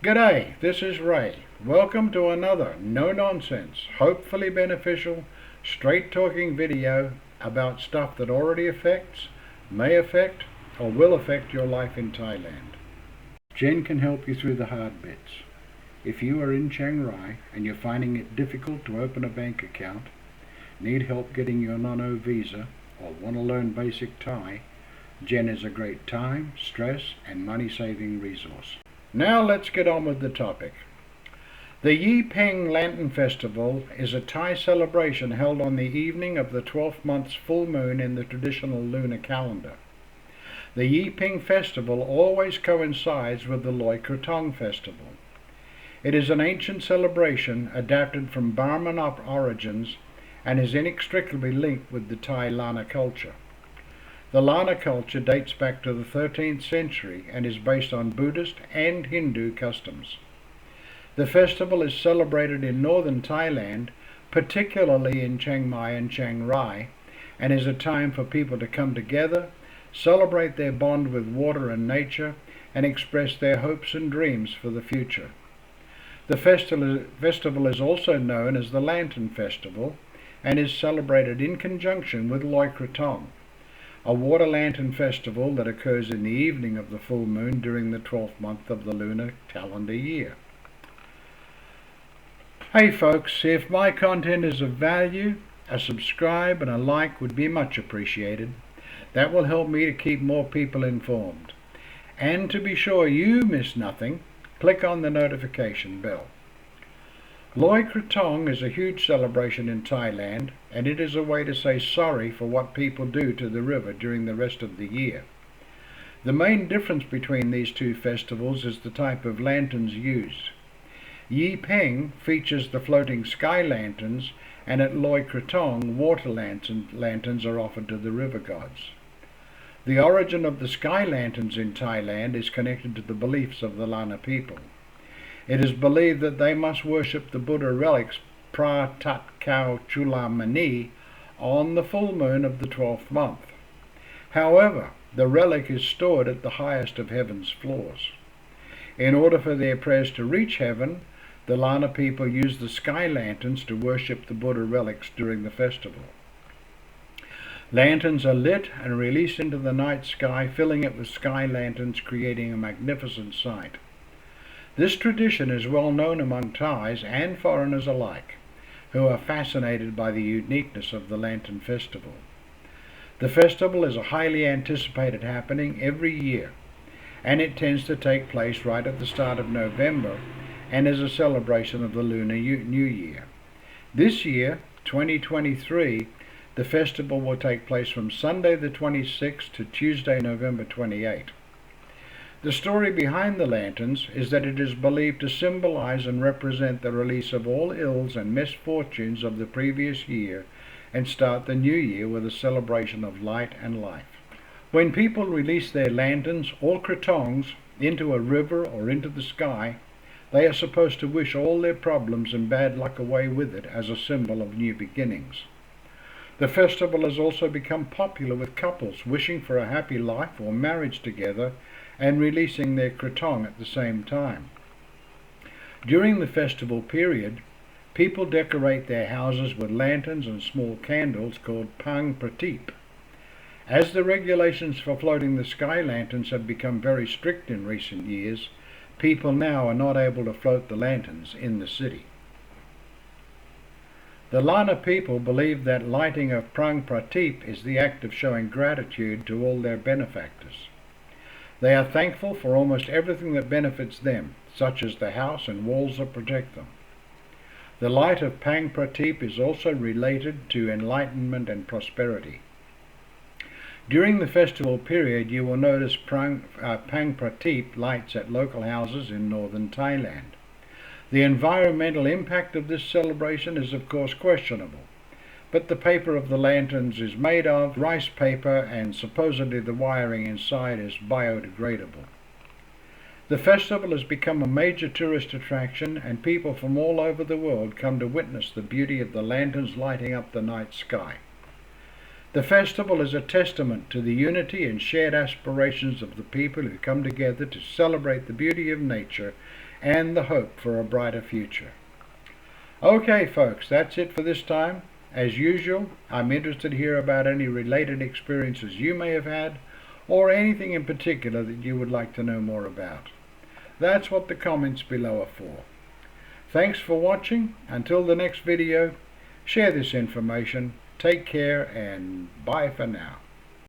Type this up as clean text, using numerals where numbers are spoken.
G'day, this is Ray. Welcome to another no-nonsense, hopefully beneficial, straight-talking video about stuff that already affects, may affect, or will affect your life in Thailand. Jen can help you through the hard bits. If you are in Chiang and you're finding it difficult to open a bank account, need help getting your non-O visa, or want to learn basic Thai, Jen is a great time, stress, and money-saving resource. Now let's get on with the topic. The Yi Peng Lantern Festival is a Thai celebration held on the evening of the 12th month's full moon in the traditional lunar calendar. The Yi Peng Festival always coincides with the krathongs festival. It is an ancient celebration adapted from Burman origins and is inextricably linked with the Thai Lana culture. The Lana culture dates back to the 13th century and is based on Buddhist and Hindu customs. The festival is celebrated in northern Thailand, particularly in Chiang Mai and Chiang Rai, and is a time for people to come together, celebrate their bond with water and nature, and express their hopes and dreams for the future. The festival is also known as the Lantern Festival and is celebrated in conjunction with krathongs, a water lantern festival that occurs in the evening of the full moon during the 12th month of the lunar calendar year. Hey folks, if my content is of value, a subscribe and a like would be much appreciated. That will help me to keep more people informed. And to be sure you miss nothing, click on the notification bell. Krathong is a huge celebration in Thailand, and it is a way to say sorry for what people do to the river during the rest of the year. The main difference between these two festivals is the type of lanterns used. Yi Peng features the floating sky lanterns, and at Krathong water lanterns are offered to the river gods. The origin of the sky lanterns in Thailand is connected to the beliefs of the Lana people. It is believed that they must worship the Buddha relics Pra Tat Kau Chulamani on the full moon of the 12th month. However, the relic is stored at the highest of heaven's floors. In order for their prayers to reach heaven, the Lana people use the sky lanterns to worship the Buddha relics during the festival. Lanterns are lit and released into the night sky, filling it with sky lanterns, creating a magnificent sight. This tradition is well known among Thais and foreigners alike, who are fascinated by the uniqueness of the Lantern Festival. The festival is a highly anticipated happening every year, and it tends to take place right at the start of November and is a celebration of the Lunar New Year. This year, 2023, the festival will take place from Sunday the 26th to Tuesday, November 28th. The story behind the lanterns is that it is believed to symbolize and represent the release of all ills and misfortunes of the previous year and start the new year with a celebration of light and life. When people release their lanterns or krathongs into a river or into the sky, they are supposed to wish all their problems and bad luck away with it as a symbol of new beginnings. The festival has also become popular with couples wishing for a happy life or marriage together and releasing their krathong at the same time. During the festival period, people decorate their houses with lanterns and small candles called Pang Prateep. As the regulations for floating the sky lanterns have become very strict in recent years, people now are not able to float the lanterns in the city. The Lana people believe that lighting of Pang Prateep is the act of showing gratitude to all their benefactors. They are thankful for almost everything that benefits them, such as the house and walls that protect them. The light of Pang Prateep is also related to enlightenment and prosperity. During the festival period, you will notice Pang Prateep lights at local houses in northern Thailand. The environmental impact of this celebration is of course questionable, but the paper of the lanterns is made of rice paper and supposedly the wiring inside is biodegradable. The festival has become a major tourist attraction and people from all over the world come to witness the beauty of the lanterns lighting up the night sky. The festival is a testament to the unity and shared aspirations of the people who come together to celebrate the beauty of nature and the hope for a brighter future. Okay folks, that's it for this time. As usual, I'm interested to hear about any related experiences you may have had, or anything in particular that you would like to know more about. That's what the comments below are for. Thanks for watching. Until the next video, share this information, take care, and bye for now.